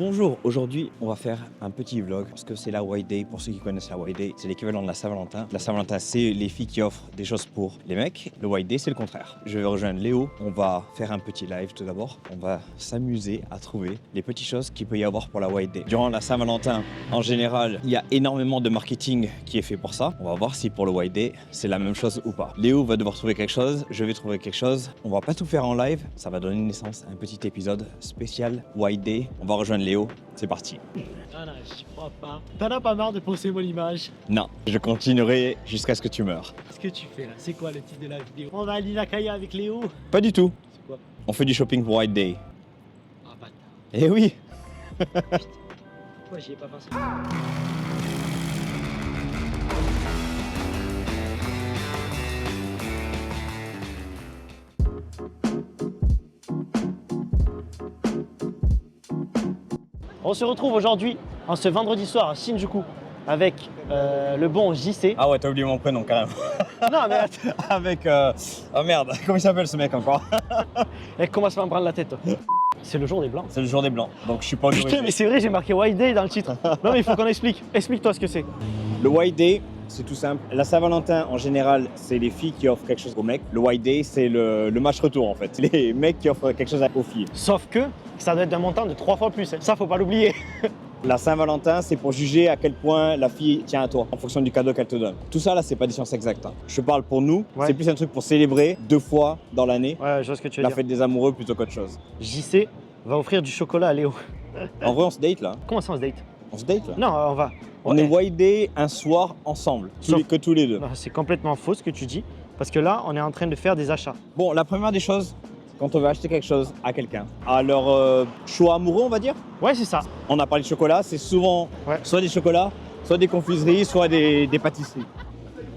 Bonjour, aujourd'hui on va faire un petit vlog parce que c'est la White Day. Pour ceux qui connaissent la White Day, c'est l'équivalent de la Saint-Valentin. La Saint-Valentin, c'est les filles qui offrent des choses pour les mecs. Le White Day, c'est le contraire. Je vais rejoindre Léo, on va faire un petit live tout d'abord. On va s'amuser à trouver les petites choses qu'il peut y avoir pour la White Day. Durant la Saint-Valentin, en général, il y a énormément de marketing qui est fait pour ça. On va voir si pour le White Day, c'est la même chose ou pas. Léo va devoir trouver quelque chose, je vais trouver quelque chose. On va pas tout faire en live, ça va donner naissance à un petit épisode spécial White Day. On va rejoindre Léo, c'est parti. Ah non, j'y crois pas. T'en as pas marre de poster mon image? Non, je continuerai jusqu'à ce que tu meurs. Qu'est-ce que tu fais là? C'est quoi le titre de la vidéo? On va à l'Inakaya avec Léo? Pas du tout. C'est quoi? On fait du shopping pour White Day. Ah bâtard. Eh oui. Pourquoi j'y ai pas pensé? On se retrouve aujourd'hui, en ce vendredi soir à Shinjuku, avec le bon JC. Ah ouais, t'as oublié mon prénom carrément. Non mais attends, Avec... Oh merde, comment il s'appelle ce mec encore? elle commence à me prendre la tête. C'est le jour des Blancs. C'est le jour des Blancs, donc je suis pas autorisé. Putain, mais c'est vrai, j'ai marqué White Day dans le titre. Non mais il faut qu'on explique. Explique-toi ce que c'est. Le White Day, c'est tout simple. La Saint-Valentin, en général, c'est les filles qui offrent quelque chose aux mecs. Le White Day, c'est le match retour en fait. C'est les mecs qui offrent quelque chose aux filles. Sauf que ça doit être d'un montant de 3 fois plus. Hein. Ça, faut pas l'oublier. La Saint-Valentin, c'est pour juger à quel point la fille tient à toi, en fonction du cadeau qu'elle te donne. Tout ça, là, c'est pas des sciences exactes. Hein. Je parle pour nous, Ouais. c'est plus un truc pour célébrer 2 fois dans l'année Ouais, je vois ce que tu veux la dire. fête des amoureux plutôt qu'autre chose. JC va offrir du chocolat à Léo. En vrai, on se date là. Comment ça on se date? On se date là. Non, on va. On est White Day un soir ensemble, Sauf- que tous les deux. Non, c'est complètement faux ce que tu dis. Parce que là, on est en train de faire des achats. Bon, la première des choses, quand on veut acheter quelque chose à quelqu'un, à leur choix amoureux, on va dire. Ouais, c'est ça. On a parlé de chocolat, c'est souvent Ouais. soit des chocolats, soit des confiseries, soit des pâtisseries.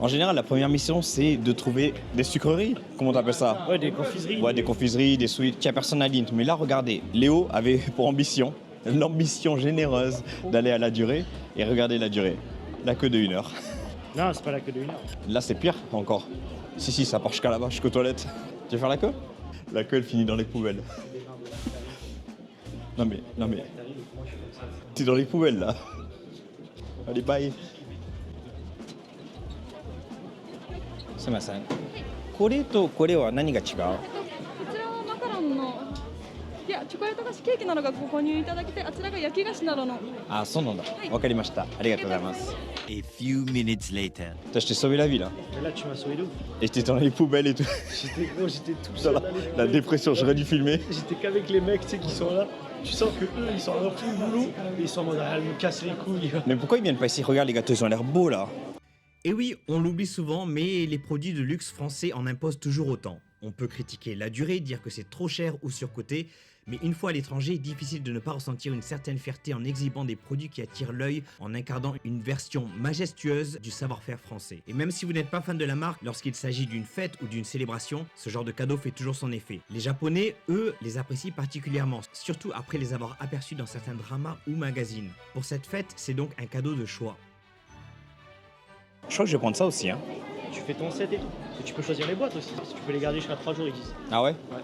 En général, la première mission, c'est de trouver des sucreries. Comment t'appelles ça? Ouais, des confiseries. Ouais, des confiseries, des sweets. Tiens, personne n'a l'int. Mais là, regardez, Léo avait pour ambition, l'ambition généreuse d'aller à la durée. Et regardez la durée, la queue de 1 heure. Non, c'est pas la queue de 1 heure. Là, c'est pire encore. Si, ça part jusqu'à là-bas, jusqu'aux toilettes. Tu veux faire la queue? La queue, elle finit dans les poubelles. Non mais... T'es dans les poubelles, là. Allez, bye. C'est ma scène. これとこれは何が違う？こちらはマカロンのいやチョコレート菓子ケーキなどがご購入いただけてあちらが焼き菓子などのあ、そうなんだ。わかりました。ありがとうございます。 A few minutes later. Putain, je t'ai sauvé la vie, là. Mais là, tu m'as sauvé d'où? Et j'étais dans les poubelles et tout. J'étais tout Dans seul. la, dans les la poubelles. dépression, j'aurais dû filmer. J'étais qu'avec les mecs, tu sais, qui sont là. Tu sens que eux, ils sont en tout le boulot. Et ils sont en mode, ah, elle me casse les couilles. Mais pourquoi ils viennent pas ici? Regarde, les gâteaux, ils ont l'air beaux, là. Et oui, on l'oublie souvent, mais les produits de luxe français en imposent toujours autant. On peut critiquer la durée, dire que c'est trop cher ou surcoté, mais une fois à l'étranger, difficile de ne pas ressentir une certaine fierté en exhibant des produits qui attirent l'œil, en incarnant une version majestueuse du savoir-faire français. Et même si vous n'êtes pas fan de la marque, lorsqu'il s'agit d'une fête ou d'une célébration, ce genre de cadeau fait toujours son effet. Les Japonais, eux, les apprécient particulièrement, surtout après les avoir aperçus dans certains dramas ou magazines. Pour cette fête, c'est donc un cadeau de choix. Je crois que je vais prendre ça aussi, hein. Tu fais ton set et tout. Et tu peux choisir les boîtes aussi. Si tu peux les garder jusqu'à 3 jours, ils disent. Ah ouais? Ouais.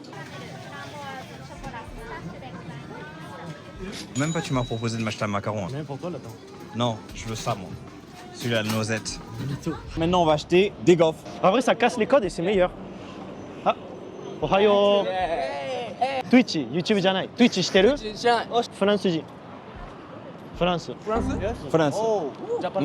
Même pas tu m'as proposé de m'acheter un macaron. Hein. Même pour toi, là, attends. Non, je veux ça, moi. Celui-là, la noisette. Mytho. Maintenant, on va acheter des gaufres. En vrai, ça casse les codes et c'est meilleur. Ah, Ohayo. Twitch, YouTube じゃない。Twitch してる？フランス人。フランス。France. ジャパ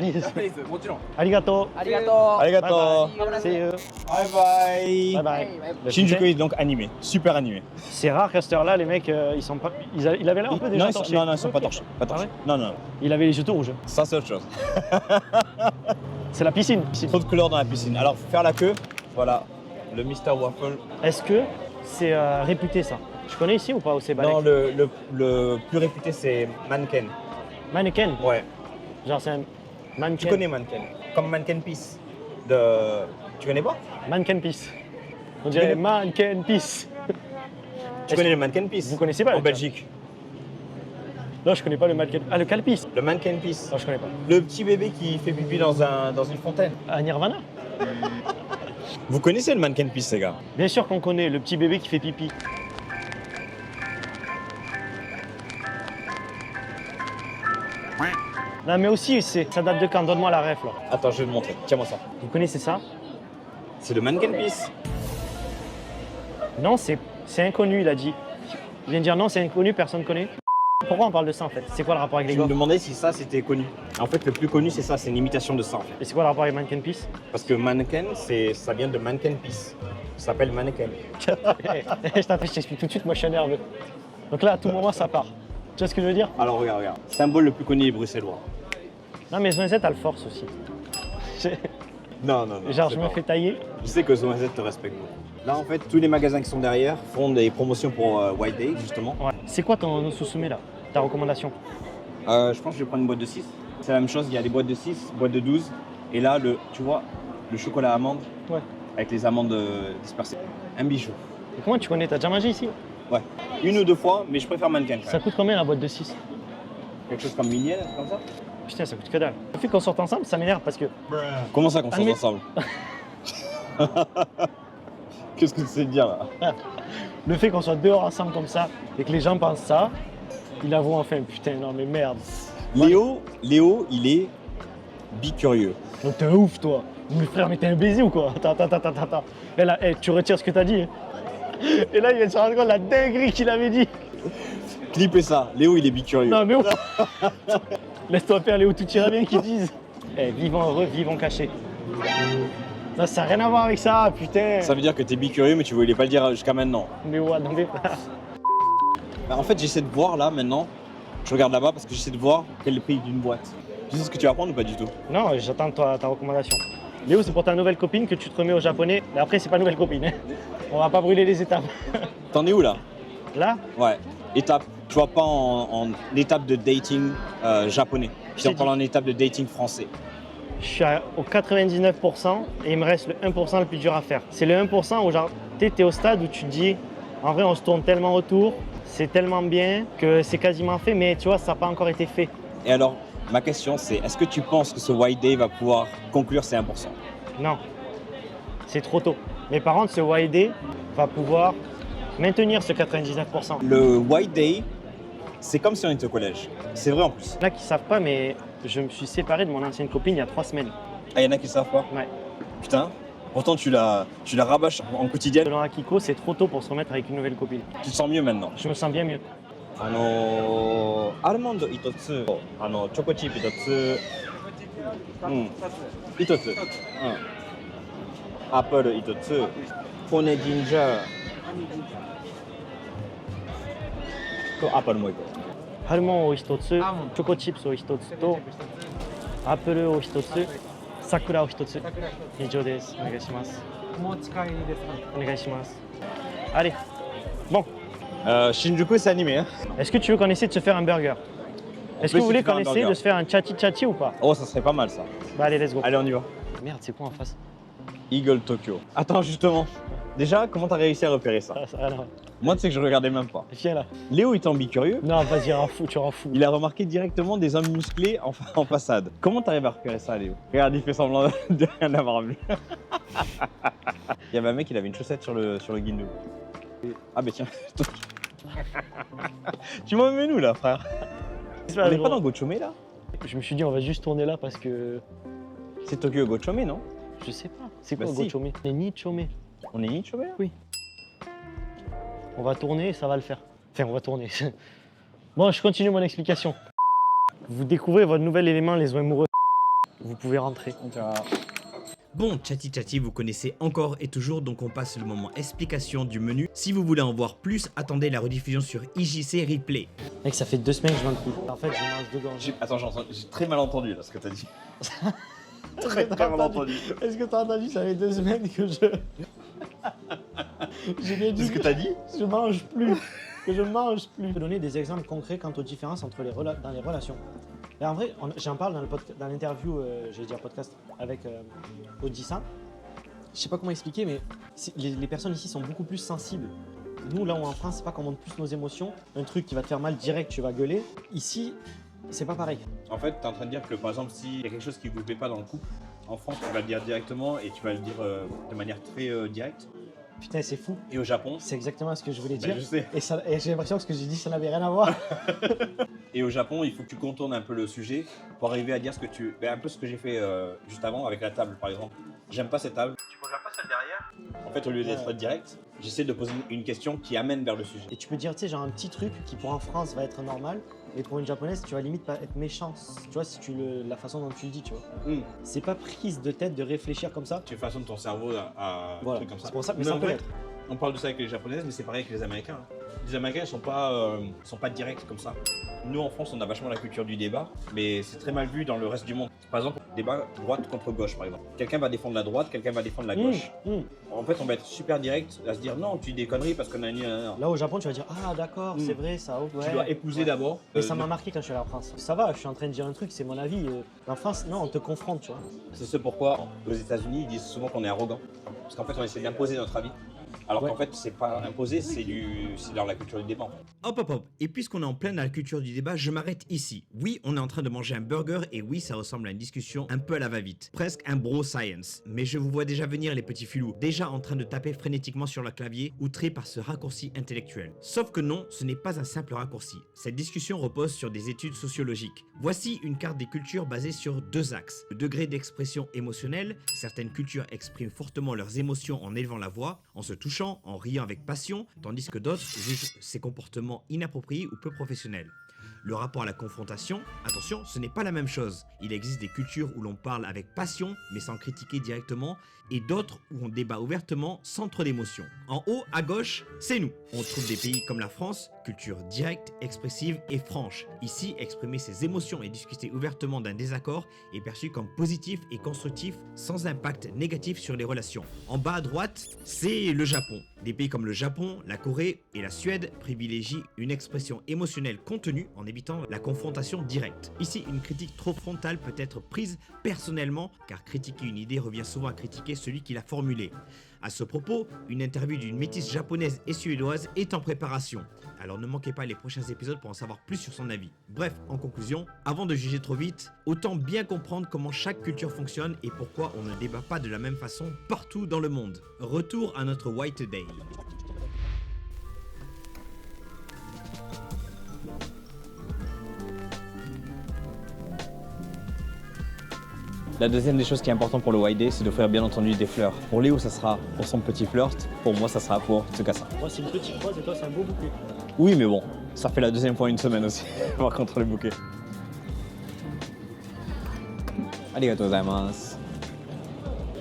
ニーズ。もちろん。ありがとう。ありがと Arigato. See you. Bye bye. Bye bye. Shinjuku est donc animé, super animé. C'est rare qu'à cette heure-là, les mecs, ils sont pas. Il avait l'air un peu déjà Non, torché. ils sont pas torchés. Pas torchés. Ah Non, non, non. Il avait les yeux tout rouges. Ça, c'est autre chose. C'est la piscine. Trop de couleurs dans la piscine. Alors, faut faire la queue. Voilà, le Mr. Waffle. Est-ce que c'est réputé ça? Tu connais ici ou pas au Sébalek? Non, le plus réputé, c'est Mannequin. Mannequin. Ouais. Genre c'est un mannequin. Tu connais Mannequin? Comme Mannequin Peace. Tu connais pas? Mannequin Peace. On dirait connais- Mannequin Peace. Tu connais le Mannequin Peace? Vous connaissez pas En le Belgique. Non, je connais pas le mannequin. Ah, le Calpis. Le Mannequin Peace. Non, je connais pas. Le petit bébé qui fait pipi dans une fontaine. Ah, Nirvana? Vous connaissez le Mannequin Peace, les gars? Bien sûr qu'on connaît le petit bébé qui fait pipi. Non, mais aussi, ça date de quand? Donne-moi la ref là. Attends, je vais te montrer. Tiens-moi ça. Vous connaissez ça? C'est le mannequin piece. Non, c'est inconnu, il a dit. Il vient de dire non, c'est inconnu, personne connaît. Pourquoi on parle de ça en fait? C'est quoi le rapport avec les Je me gars? demandais si ça c'était connu. En fait, le plus connu c'est ça, c'est une imitation de ça en fait. Et c'est quoi le rapport avec Mannequin Peace? Parce que mannequin, ça vient de mannequin piece. Ça s'appelle mannequin. Je t'explique tout de suite, moi je suis nerveux. Donc là, à tout moment, ça part. Tu vois ce que je veux dire? Alors regarde. Symbole le plus connu des Bruxellois. Non, mais Zoinzette a le force aussi. Non. Genre, c'est je me pas fais vrai. tailler. Je sais que Zoinzette te respecte beaucoup. Là, en fait, tous les magasins qui sont derrière font des promotions pour White Day, justement. Ouais. C'est quoi ton sous-soumet là? Ta recommandation? Je pense que je vais prendre une boîte de 6. C'est la même chose, il y a des boîtes de 6, boîtes de 12. Et là, tu vois, le chocolat amande, Ouais. avec les amandes dispersées. Un bijou. Et comment tu connais? T'as déjà mangé ici? Ouais. Une ou deux fois, mais je préfère mannequin. quand Ça même. coûte combien la boîte de 6? Quelque chose comme millienne, comme ça. Putain, ça coûte que dalle. Le fait qu'on sorte ensemble, ça m'énerve parce que Comment ça qu'on sort mais- ensemble? Qu'est-ce que tu sais dire là? le fait qu'on soit dehors ensemble comme ça et que les gens pensent ça, ils avouent enfin, putain, non mais merde. Léo, il est bicurieux. Donc t'es un ouf toi. Mais frère, mais t'es un baiser ou quoi? Attends. Et là, tu retires ce que t'as dit. Hein. Et là, il vient de se rendre compte de la dinguerie qu'il avait dit. Clippez ça, Léo il est bicurieux. Non mais ouf. Laisse-toi faire Léo, tout ira bien qu'ils disent. Eh, vivons heureux, vivons cachés. Non, ça n'a rien à voir avec ça, putain. Ça veut dire que t'es bicurieux mais tu voulais pas le dire jusqu'à maintenant. Mais ouais, non mais... Bah, en fait j'essaie de voir là maintenant, je regarde là-bas parce que j'essaie de voir quel est le prix d'une boîte. Tu sais ce que tu vas prendre ou pas du tout? Non, j'attends ta recommandation. Léo, c'est pour ta nouvelle copine que tu te remets au japonais. Mais après, c'est pas nouvelle copine. Hein. On va pas brûler les étapes. T'en es où là? Là, Ouais, étape. Tu vois pas en étape de dating japonais. Je Tu en t'ai parles en étape de dating français. je suis au 99% et il me reste le 1% le plus dur à faire. C'est le 1% où genre, t'es au stade où tu te dis, en vrai, on se tourne tellement autour, c'est tellement bien que c'est quasiment fait, mais tu vois, ça n'a pas encore été fait. Et alors, ma question c'est, est-ce que tu penses que ce White Day va pouvoir conclure ces 1%? Non, c'est trop tôt. Mais par contre, ce YD va pouvoir maintenir ce 99%. Le White Day, c'est comme si on était au collège. C'est vrai en plus. Là, qui savent pas, mais je me suis séparé de mon ancienne copine il y a 3 semaines. Ah, il y en a qui le savent pas? Ouais. Putain, pourtant tu la rabâches en quotidienne. Selon Akiko, c'est trop tôt pour se remettre avec une nouvelle copine. Tu te sens mieux maintenant. Je me sens bien mieux. アルモンド1つ、チョコチップ1つ、1つ、アップル1つ、骨ジンジャーとアップルもう1個。アルモンを1つ、チョコチップスを1つと、アップルを1つ、桜を1つ。以上です。お願いします。お持ち帰りですか？お願いします。Allez, bon, Shinjuku, c'est animé. Hein. est-ce que tu veux qu'on essaie de se faire un burger? Est-ce que peut vous voulez essayer de faire qu'on un essaie burger. de se faire un tchachi-tchachi ou pas? Oh, ça serait pas mal ça. Bah allez, let's go. Allez, on y va. Merde, c'est quoi en face? Eagle Tokyo. Attends, justement. Déjà, comment t'as réussi à repérer ça? Ah non, Moi, tu sais que je regardais même pas. viens là. Léo étant bicurieux, Non, vas-y, tu rends fou. il a remarqué directement des hommes musclés en façade. Comment t'arrives à repérer ça, Léo? Regarde, il fait semblant de rien avoir vu. Il y avait un mec, il avait une chaussette sur le guindo. Ah bah tiens. Tu m'emmènes où là, frère? On n'est pas dans Gochome là? Je me suis dit, on va juste tourner là parce que. C'est Tokyo Gochome, non? Je sais pas. C'est quoi Bah si. Gochome? On est ni Chome. On est Nichome là? Oui. On va tourner et ça va le faire. Enfin, on va tourner. Bon, je continue mon explication. Vous découvrez votre nouvel élément, les oies amoureux. Vous pouvez rentrer. Bon, Chatty Chatty, vous connaissez encore et toujours, donc on passe le moment explication du menu. Si vous voulez en voir plus, attendez la rediffusion sur IJC Replay. Mec, ça fait 2 semaines que je mange plus. En fait, je mange 2 gorges. Attends, j'ai très mal entendu là ce que t'as dit. Très mal entendu. Est-ce que t'as entendu? Ça fait 2 semaines que je. J'ai bien dit C'est ce que t'as dit? je mange plus. Que je mange plus. Je vais donner des exemples concrets quant aux différences entre dans les relations. Et en vrai, j'en parle dans l'interview, j'allais dire podcast, avec Odissa. Je sais pas comment expliquer, mais les personnes ici sont beaucoup plus sensibles. Nous, là où en France, c'est pas qu'on montre plus nos émotions. Un truc qui va te faire mal direct, tu vas gueuler. Ici, c'est pas pareil. En fait, t'es en train de dire que par exemple, s'il y a quelque chose qui vous plaît pas dans le couple, en France, tu vas le dire directement et tu vas le dire de manière très directe. Putain, c'est fou. Et au Japon, C'est exactement ce que je voulais ben, dire. je sais. Et j'ai l'impression que ce que j'ai dit, ça n'avait rien à voir. Et au Japon, il faut que tu contournes un peu le sujet pour arriver à dire ce que tu. Ben, un peu ce que j'ai fait juste avant avec la table, par exemple. J'aime pas cette table. Tu regardes pas celle derrière. En fait, au lieu d'être direct, j'essaie de poser une question qui amène vers le sujet. Et tu peux dire, tu sais, genre un petit truc qui pour en France va être normal, mais pour une japonaise, tu vas limite pas être méchant. Tu vois, si la façon dont tu le dis, tu vois. C'est pas prise de tête de réfléchir comme ça. Tu façonnes ton cerveau à un Voilà. truc comme ça. C'est pour ça, mais Mais ça en peut vrai, être. on parle de ça avec les japonaises, mais c'est pareil avec les américains. Les américains, ils sont pas directs comme ça. Nous, en France, on a vachement la culture du débat, mais c'est très mal vu dans le reste du monde. Par exemple, débat droite contre gauche, par exemple. Quelqu'un va défendre la droite, quelqu'un va défendre la gauche. En fait, on va être super direct à se dire non, tu dis des conneries parce que nanana. Là, au Japon, tu vas dire, ah d'accord, c'est vrai, ça. Ouais. Tu dois épouser d'abord. Mais ça m'a marqué quand je suis allé en France. Ça va, je suis en train de dire un truc, c'est mon avis. En France, non, on te confronte, tu vois. C'est ce pourquoi aux États-Unis ils disent souvent qu'on est arrogant. Parce qu'en fait, on essaie d'imposer notre avis. Alors qu'en fait, c'est pas imposé, c'est dans la culture du débat. Hop hop hop, et puisqu'on est en pleine dans la culture du débat, je m'arrête ici. Oui, on est en train de manger un burger et oui, ça ressemble à une discussion un peu à la va-vite. Presque un bro science. Mais je vous vois déjà venir les petits filous, déjà en train de taper frénétiquement sur leur clavier, outrés par ce raccourci intellectuel. Sauf que non, ce n'est pas un simple raccourci. Cette discussion repose sur des études sociologiques. Voici une carte des cultures basée sur 2 axes. Le degré d'expression émotionnelle, certaines cultures expriment fortement leurs émotions en élevant la voix, en se touchant, en riant avec passion, tandis que d'autres jugent ces comportements inappropriés ou peu professionnels. Le rapport à la confrontation, attention, ce n'est pas la même chose. Il existe des cultures où l'on parle avec passion, mais sans critiquer directement, et d'autres où on débat ouvertement sans trop d'émotion. En haut, à gauche, c'est nous. On trouve des pays comme la France, culture directe, expressive et franche. Ici, exprimer ses émotions et discuter ouvertement d'un désaccord est perçu comme positif et constructif, sans impact négatif sur les relations. En bas à droite, c'est le Japon. Des pays comme le Japon, la Corée et la Suède privilégient une expression émotionnelle contenue en évitant la confrontation directe. Ici, une critique trop frontale peut être prise personnellement, car critiquer une idée revient souvent à critiquer celui qui l'a formulée. À ce propos, une interview d'une métisse japonaise et suédoise est en préparation. Alors ne manquez pas les prochains épisodes pour en savoir plus sur son avis. Bref, en conclusion, avant de juger trop vite, autant bien comprendre comment chaque culture fonctionne et pourquoi on ne débat pas de la même façon partout dans le monde. Retour à notre White Day. La deuxième des choses qui est importante pour le White Day, c'est d'offrir bien entendu des fleurs. Pour Léo, ça sera pour son petit flirt. Pour moi, ça sera pour Tsukasa. Moi, c'est une petite rose et toi, c'est un beau bouquet. Oui, mais bon, ça fait la deuxième fois en une semaine aussi. Par contre, le bouquet. Arigatou gozaimasu.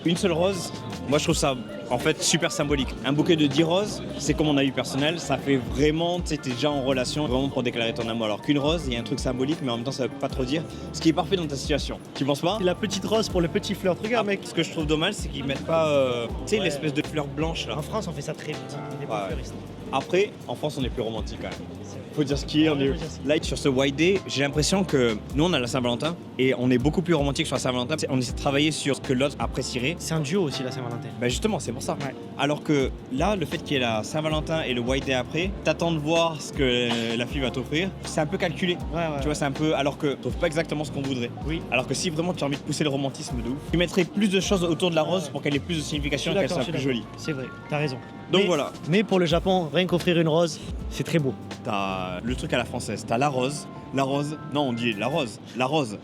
Une seule rose, moi je trouve ça en fait super symbolique. Un bouquet de 10 roses, c'est comme mon avis personnel, ça fait vraiment, tu sais, t'es déjà en relation, vraiment pour déclarer ton amour. Alors qu'une rose, il y a un truc symbolique, mais en même temps ça veut pas trop dire. Ce qui est parfait dans ta situation. Tu penses pas? C'est la petite rose pour le petit flirt. Regarde, mec. Ce que je trouve dommage, c'est qu'ils mettent pas, tu sais, l'espèce de fleur blanche là. En France, on fait ça très vite. On est pas fleuristes. Après, en France, on est plus romantique quand même. Faut dire ce qui est. On Ouais, est... faut dire ce qui est. Là, sur ce White Day, j'ai l'impression que nous, on a la Saint-Valentin et on est beaucoup plus romantique sur la Saint-Valentin. On essaie de travailler sur ce que l'autre apprécierait. C'est un duo aussi, la Saint-Valentin. Ben justement, c'est pour ça. Ouais. Alors que là, le fait qu'il y ait la Saint-Valentin et le White Day après, t'attends de voir ce que la fille va t'offrir. C'est un peu calculé. Ouais. Tu vois, c'est un peu. Alors que tu trouves pas exactement ce qu'on voudrait. Oui. Alors que si vraiment tu as envie de pousser le romantisme de ouf, tu mettrais plus de choses autour de la rose pour qu'elle ait plus de signification et qu'elle soit plus jolie. C'est vrai, t'as raison. Donc Mais- voilà. Mais pour le Japon, rien qu'offrir une rose, c'est très beau. T'as le truc à la française. T'as la rose. Non, on dit la rose. La rose.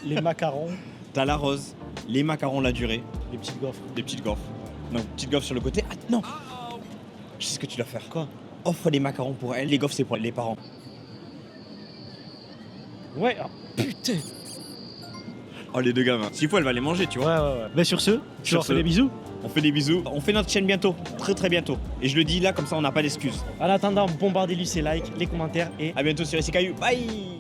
Les macarons, T'as la rose, les macarons, la durée, les petites gaufres. des petites gaufres. Donc, petites gaufres sur le côté. Ah non. Je sais ce que tu dois faire. Quoi? Offre des macarons pour elle. Les gaufres, c'est pour les parents. Ouais, ah, putain. Oh, les deux gamins. S'il faut, elle va les manger, tu vois. Ouais. Mais sur ce, tu Sur leur fais ce. des bisous. On fait des bisous. On fait notre chaîne bientôt. Très très bientôt. Et je le dis là, comme ça, on n'a pas d'excuses. En attendant, bombardez-lui ses likes, les commentaires et À bientôt sur SCKU. Bye.